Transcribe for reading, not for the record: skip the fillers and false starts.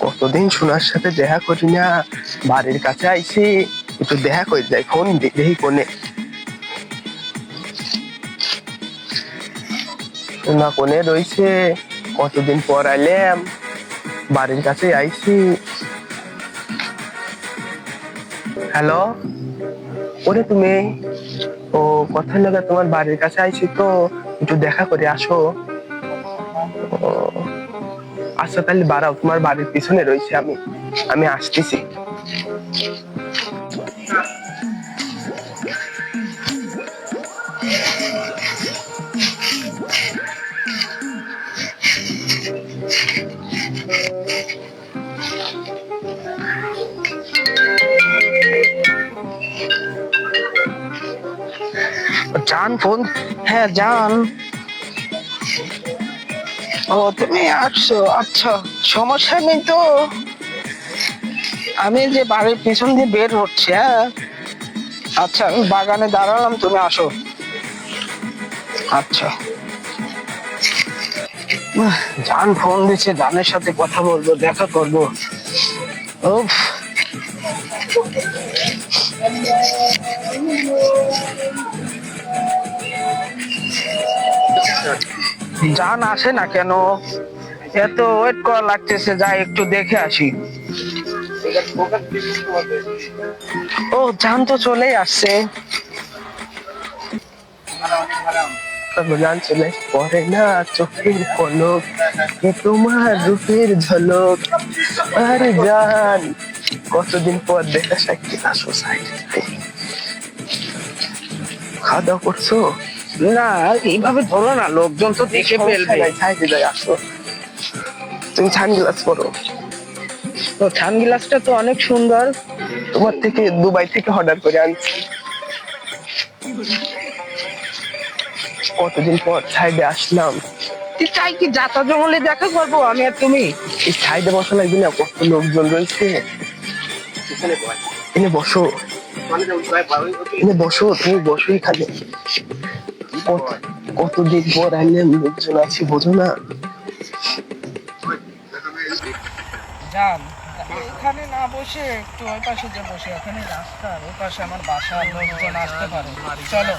কতদিন সোনার সাথে দেখা করি না, বাড়ির কাছে আইছি, একটু দেখা করে যাই। ফোন দেখি কোনে সোনা কোনে রইছে, কতদিন পর আইলাম, বাড়ির কাছে আইছি। হ্যালো, ওরে তুমি? ও, কথা লাগা তোমার বাড়ির কাছে আইছি তো, একটু দেখা করে আসো। ও, আচ্ছা তাহলে বাড়াও, তোমার বাড়ির পিছনে রয়েছে, আমি আমি আসতেছি। জান ফোন? হ্যাঁ জান। ও তুমি আসছো, আচ্ছা সমস্যা নেই তো। আমি যে বাড়ির পিছন দিয়ে বের হচ্ছে, হ্যাঁ আচ্ছা আমি বাগানে দাঁড়ালাম, তুমি আসো। আচ্ছা। জান ফোন দিচ্ছে, জানের সাথে কথা বলবো, দেখা করবো। উফ, জান আসে না কেন? এত ওয়েট করা লাগতেছে, যাই একটু দেখে আসি। ও জান তো চলেই আসছে। জান চলে পড়ে না চোখের পলক, এ তোমার রূপের ঝলক। আরে জান, কতদিন পর দেখা সাক্ষী, আসো সাইডে। খাওয়া দাওয়া করছো? না, এইভাবে ধরো না, লোকজন তো দেখে ফেলবে। সাইডে যাই, আসো। তুমি সানগ্লাস পরো। তো সানগ্লাসটা তো অনেক সুন্দর, তোমার থেকে দুবাই থেকে অর্ডার করে আনছি। কতদিন পর সাইডে আসলাম। চাই কি যাতা জঙ্গলে দেখা করবো আমি আর তুমি? এই সাইডে বসা লাগবে না, কত লোকজন রয়েছে। এনে বসো, এনে বসো, তুমি বসো এখানে। কতদিন পর আইলে লোকজন আছি, বোঝো না? যান, এখানে না বসে একটু ওই পাশে যে বসে, এখানে রাস্তার ওই পাশে আমার বাসা, লোকজন আসতে পারে। চলো।